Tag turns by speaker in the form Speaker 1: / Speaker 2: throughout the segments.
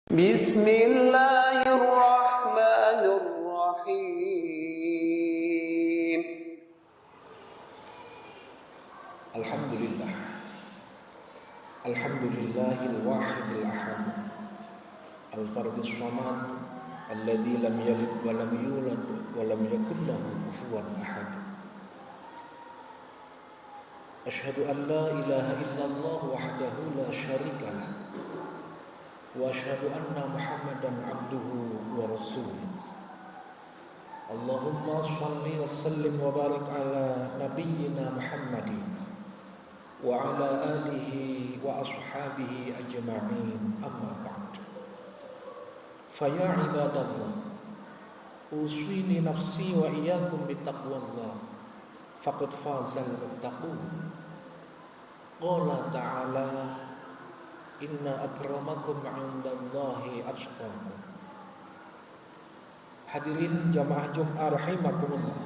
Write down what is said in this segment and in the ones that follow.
Speaker 1: Bismillahirrahmanirrahim.
Speaker 2: Alhamdulillah. Alhamdulillahil wahidil ahad, al-fardis samad, alladzi lam yalid wa lam yulad wa lam yakul lahu kufuwan ahad. Asyhadu an la ilaha illallah wahdahu la syarika lah, wa asyhadu anna Muhammadan abduhu wa rasuluh. Allahumma shalli wa sallim wa barik ala nabiyyina Muhammadin wa ala alihi wa ashabihi ajma'in, amma ba'd. Faya ibadallah, uswini nafsi wa iyyakum bittaqwallah, faqad fazal muttaqun. Qala ta'ala, inna akramakum 'indallahi atqakum. Hadirin jamaah Jum'ah rahimakumullah,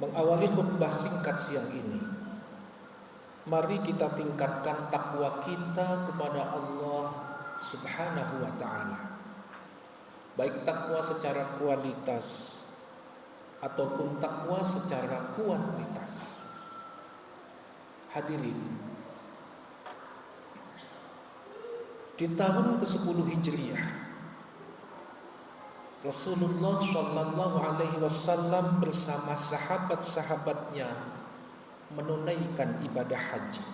Speaker 2: mengawali khutbah singkat siang ini, mari kita tingkatkan takwa kita kepada Allah Subhanahu wa ta'ala, baik takwa secara kualitas ataupun takwa secara kuantitas. Hadirin, di tahun ke-10 Hijriah, Rasulullah Shallallahu Alaihi Wasallam bersama sahabat-sahabatnya menunaikan ibadah haji.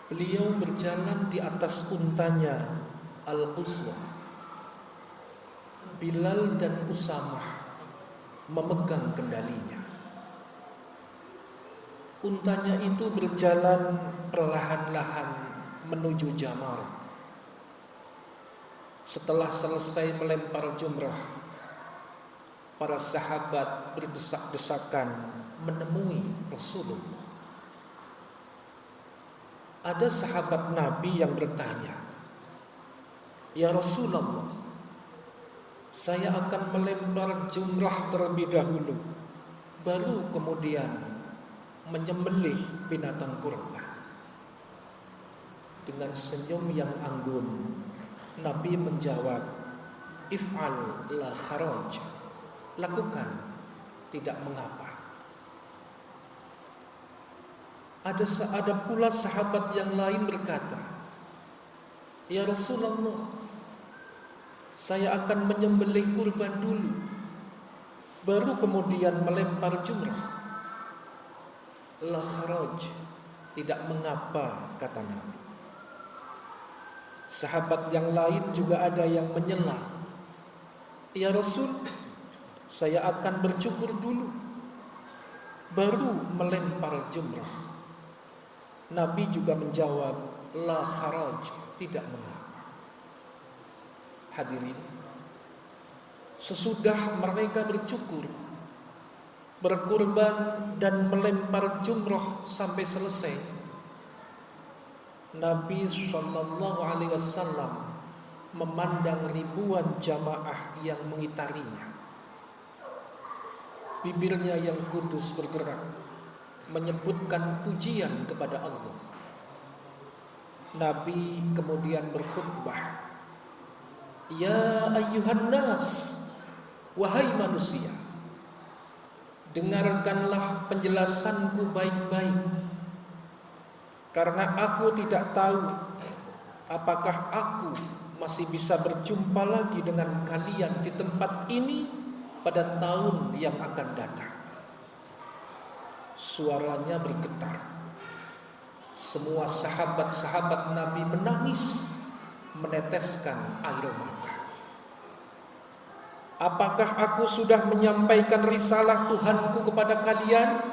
Speaker 2: Beliau berjalan di atas untanya Al-Quswa. Bilal dan Usamah memegang kendalinya. Untanya itu berjalan perlahan-lahan menuju Jamarah. Setelah selesai melempar jumrah, para sahabat berdesak-desakan menemui Rasulullah. Ada sahabat Nabi yang bertanya, "Ya Rasulullah, saya akan melempar jumrah terlebih dahulu, baru kemudian menyembelih binatang kurban." Dengan senyum yang anggun, Nabi menjawab, "If'al la kharaj." Lakukan, tidak mengapa. Ada pula sahabat yang lain berkata, "Ya Rasulullah, saya akan menyembelih kurban dulu, baru kemudian melempar jumrah." La kharaj, tidak mengapa, kata Nabi. Sahabat yang lain juga ada yang menyela, "Ya Rasul, saya akan bercukur dulu, baru melempar jumrah." Nabi juga menjawab, "La kharaj, tidak mengapa." Hadirin, sesudah mereka bercukur, berkurban dan melempar jumrah sampai selesai, Nabi Shallallahu Alaihi Wasallam memandang ribuan jamaah yang mengitarinya. Bibirnya yang kudus bergerak menyebutkan pujian kepada Allah. Nabi kemudian berkhutbah, "Ya ayyuhan nas, wahai manusia, dengarkanlah penjelasanku baik-baik. Karena aku tidak tahu apakah aku masih bisa berjumpa lagi dengan kalian di tempat ini pada tahun yang akan datang." Suaranya bergetar. Semua sahabat-sahabat Nabi menangis, meneteskan air mata. "Apakah aku sudah menyampaikan risalah Tuhanku kepada kalian?"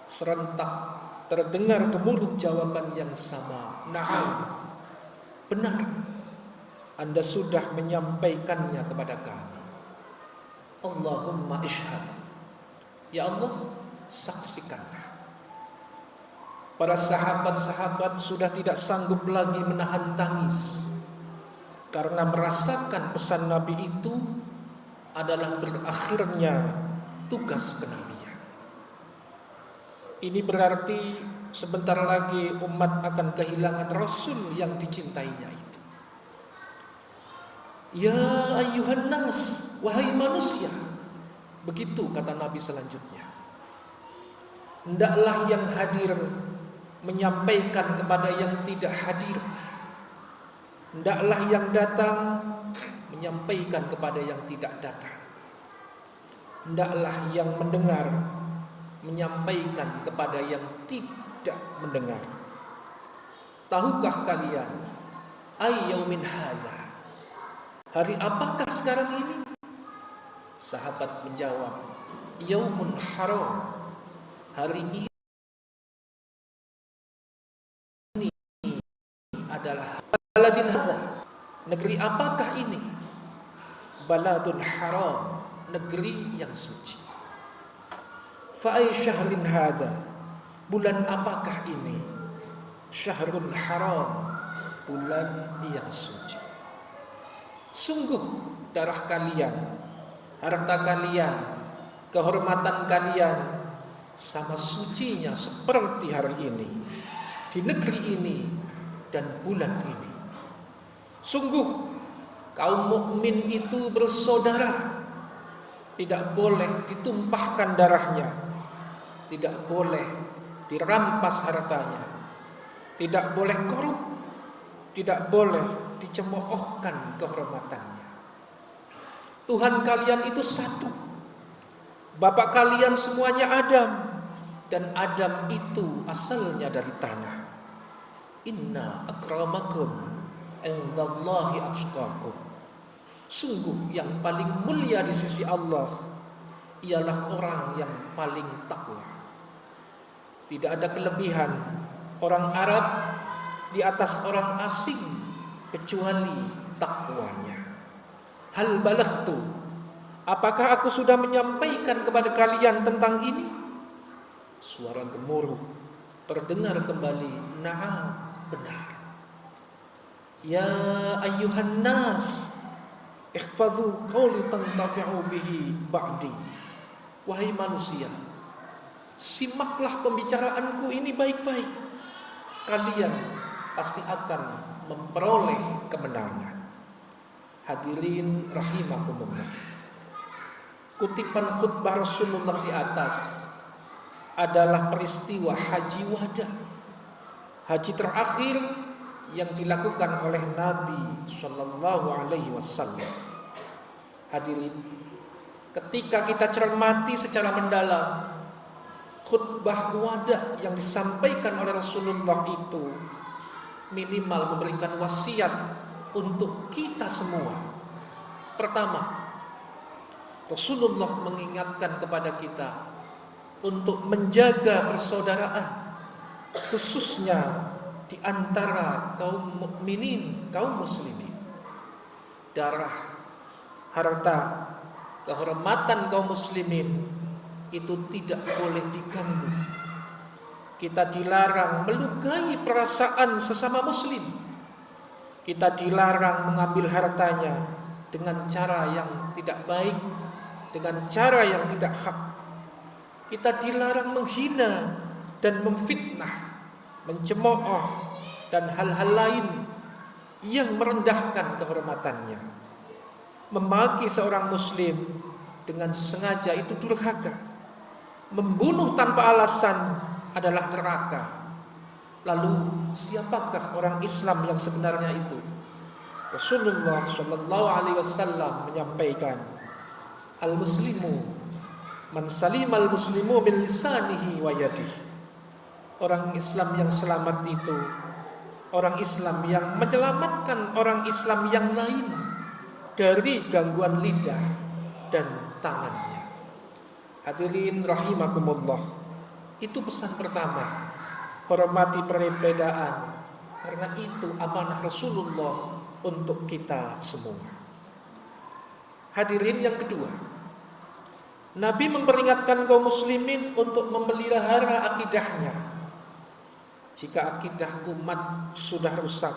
Speaker 2: Serentak terdengar gemuruh jawaban yang sama, "Na'am, benar, Anda sudah menyampaikannya kepada kami." Allahumma ishhad, ya Allah, saksikanlah. Para sahabat-sahabat sudah tidak sanggup lagi menahan tangis, karena merasakan pesan Nabi itu adalah berakhirnya tugas kenabian. Ini berarti sebentar lagi umat akan kehilangan Rasul yang dicintainya itu. Ya ayyuhan nas, wahai manusia. Begitu kata Nabi selanjutnya. Hendaklah yang hadir menyampaikan kepada yang tidak hadir. Hendaklah yang datang menyampaikan kepada yang tidak datang. Hendaklah yang mendengar menyampaikan kepada yang tidak mendengar. Tahukah kalian ayyaumin hadza? Hari apakah sekarang ini? Sahabat menjawab, yaumun haram. Hari ini adalah baladin hadza. Negeri apakah ini? Baladun haram, negeri yang suci. Fa ay syahrin hadza? Bulan apakah ini? Syahrun haram, bulan yang suci. Sungguh darah kalian, harta kalian, kehormatan kalian sama sucinya seperti hari ini, di negeri ini dan bulan ini. Sungguh kaum mukmin itu bersaudara, tidak boleh ditumpahkan darahnya, tidak boleh dirampas hartanya, tidak boleh korup, tidak boleh dicemoohkan kehormatannya. Tuhan kalian itu satu. Bapak kalian semuanya Adam, dan Adam itu asalnya dari tanah. Inna akramakum indallahi atqakum. Sungguh yang paling mulia di sisi Allah ialah orang yang paling takwa. Tidak ada kelebihan orang Arab di atas orang asing kecuali takwanya. Hal balaghtu, apakah aku sudah menyampaikan kepada kalian tentang ini? Suara gemuruh terdengar kembali, na'am, benar. Ya ayyuhan nas, ihfazu qawli tantafi'u bihi ba'di. Wahai manusia, simaklah pembicaraanku ini baik-baik. Kalian pasti akan memperoleh kemenangan. Hadirin rahimakumullah. Kutipan khutbah Rasulullah di atas adalah peristiwa haji wada, haji terakhir yang dilakukan oleh Nabi Shallallahu Alaihi Wasallam. Hadirin, ketika kita cermati secara mendalam khutbah wada yang disampaikan oleh Rasulullah itu, minimal memberikan wasiat untuk kita semua. Pertama, Rasulullah mengingatkan kepada kita untuk menjaga persaudaraan, khususnya di antara kaum mukminin, kaum muslimin. Darah, harta, kehormatan kaum muslimin itu tidak boleh diganggu. Kita dilarang melukai perasaan sesama muslim. Kita dilarang mengambil hartanya dengan cara yang tidak baik, dengan cara yang tidak hak. Kita dilarang menghina dan memfitnah, mencemooh dan hal-hal lain yang merendahkan kehormatannya. Memaki seorang muslim dengan sengaja itu durhaka. Membunuh tanpa alasan adalah neraka. Lalu siapakah orang Islam yang sebenarnya itu? Rasulullah Shallallahu Alaihi Wasallam menyampaikan, al-muslimu man salimal muslimu min lisanihi wa yadihi. Orang Islam yang selamat itu orang Islam yang menyelamatkan orang Islam yang lain dari gangguan lidah dan tangannya. Hadirin rahimakumullah, itu pesan pertama, hormati perbedaan, karena itu amanah Rasulullah untuk kita semua. Hadirin yang kedua, Nabi memperingatkan kaum muslimin untuk memelihara akidahnya. Jika akidah umat sudah rusak,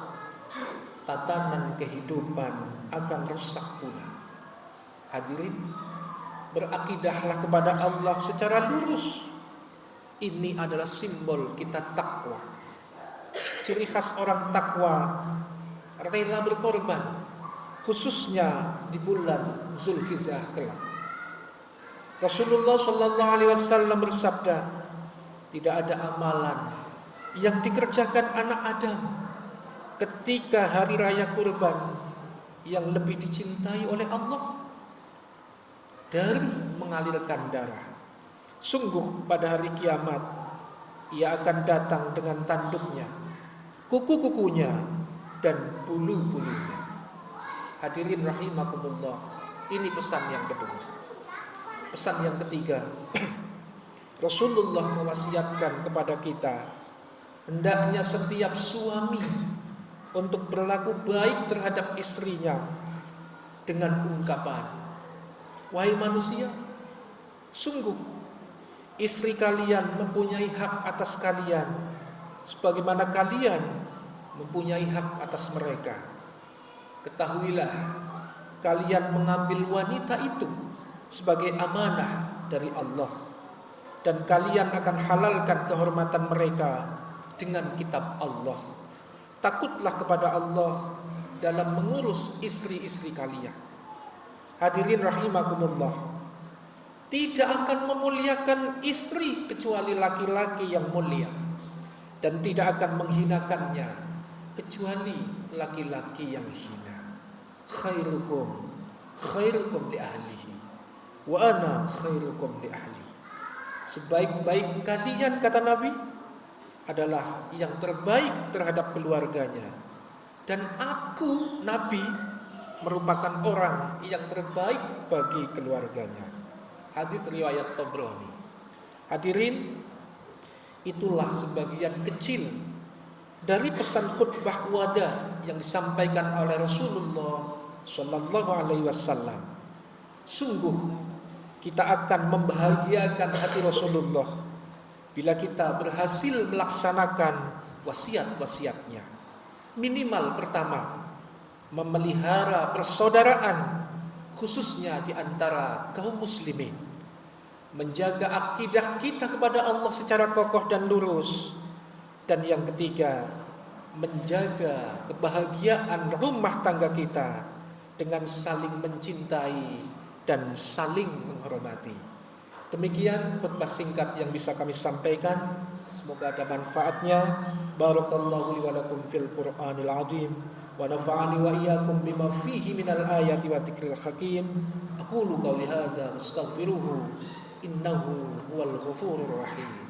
Speaker 2: tatanan kehidupan akan rusak pula. Hadirin, berakidahlah kepada Allah secara lurus. Ini adalah simbol kita takwa. Ciri khas orang takwa rela berkorban, khususnya di bulan Zulhijjah kelak. Rasulullah Shallallahu Alaihi Wasallam bersabda, tidak ada amalan yang dikerjakan anak Adam ketika hari raya kurban yang lebih dicintai oleh Allah dari mengalirkan darah. Sungguh pada hari kiamat ia akan datang dengan tanduknya, kuku-kukunya, dan bulu-bulunya. Hadirin rahimakumullah, ini pesan yang kedua. Pesan yang ketiga, Rasulullah mewasiatkan kepada kita, hendaknya setiap suami untuk berlaku baik terhadap istrinya dengan ungkapan, wahai manusia, sungguh istri kalian mempunyai hak atas kalian sebagaimana kalian mempunyai hak atas mereka. Ketahuilah, kalian mengambil wanita itu sebagai amanah dari Allah, dan kalian akan halalkan kehormatan mereka dengan kitab Allah. Takutlah kepada Allah dalam mengurus istri-istri kalian. Hadirin rahimakumullah, tidak akan memuliakan istri kecuali laki-laki yang mulia, dan tidak akan menghinakannya kecuali laki-laki yang hina. Khairukum li ahlihi wa ana khairukum li ahli. Sebaik-baik kalian, kata Nabi, adalah yang terbaik terhadap keluarganya, dan aku, Nabi, merupakan orang yang terbaik bagi keluarganya. Hadis riwayat Tabrani. Hadirin, itulah sebagian kecil dari pesan khutbah wada yang disampaikan oleh Rasulullah Sallallahu Alaihi Wasallam. Sungguh kita akan membahagiakan hati Rasulullah bila kita berhasil melaksanakan wasiat-wasiatnya. Minimal pertama, memelihara persaudaraan khususnya di antara kaum muslimin, menjaga akidah kita kepada Allah secara kokoh dan lurus, dan yang ketiga, menjaga kebahagiaan rumah tangga kita dengan saling mencintai dan saling menghormati. Demikian khutbah singkat yang bisa kami sampaikan. Semoga ada manfaatnya. Barakallahu li wa lakum fil Qur'anil azim wa nafa'ani wa iyyakum bima fihi minal ayati wa dzikril hakim. Aqulu qawli hadza wastaghfiruhu innahu huwal ghafurur rahim.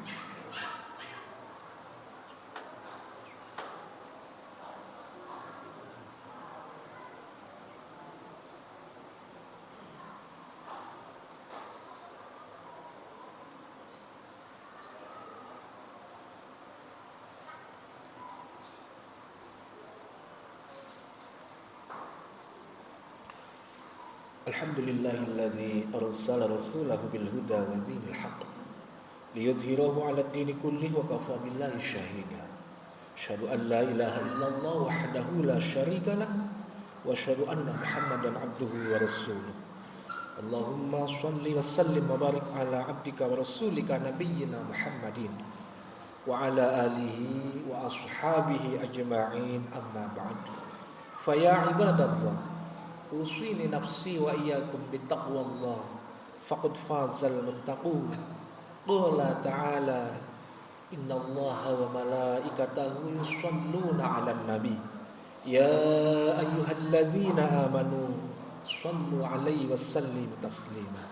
Speaker 2: Alhamdulillahilladzi arsala rasulahu bil huda wa dinil haqq liyudhhirahu 'ala ad-dini kullih wa kafa billahi shahida. Asyhadu an la ilaha illallah wahdahu la syarika lah wa asyhadu anna Muhammadan 'abduhu wa rasuluh. Allahumma shalli wa sallim wa barik 'ala 'abdika wa rasulika nabiyyina Muhammadin wa 'ala alihi wa ashabihi ajma'in, amma ba'du. Fa ya ibadallah, usini nafsi wa iyyakum bittaqwallah faqad fazal muttaqun. Qala ta'ala, innallaha wa malaikatahu yusholluna 'alan nabi ya ayyuhalladzina amanu shallu 'alaihi wa sallimu taslima.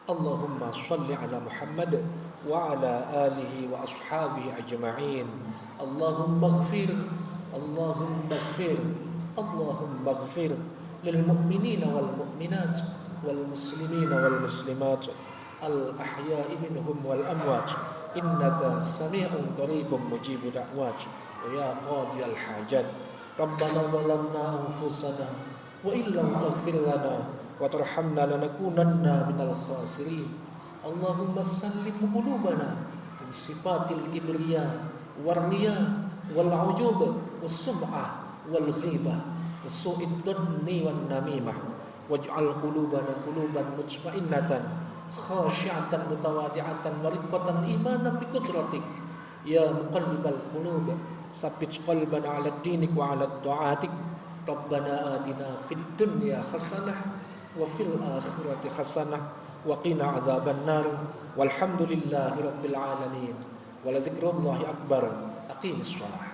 Speaker 2: Allahumma shalli 'ala Muhammad wa 'ala alihi wa ashabihi ajma'in. Allahumma ighfir للمؤمنين والمؤمنات والمسلمين والمسلمات الأحياء منهم والأموات إنك سميع قريب مجيب دعوات ويا قاضي الحاجات. ربنا ظلمنا أنفسنا وإن لم تغفر لنا وترحمنا لنكونن من الخاسرين. اللهم سلم قلوبنا من صفات الكبرياء والرياء والعجوب والسمعة والغيبة وسوء الظن والنميمة واجعل قلوبنا قلوبا مطمئنة khashi'atan mutawadi'atan wariqatan imanan biqudratik ya muqallibal qulub sabbit qalbana 'ala dinik wa 'ala du'atik rabbana atina fid dunya hasanah wa fil akhirati hasanah wa qina adzaban nar walhamdulillahi rabbil alamin wa la dzikrullahi akbar aqimis shalah.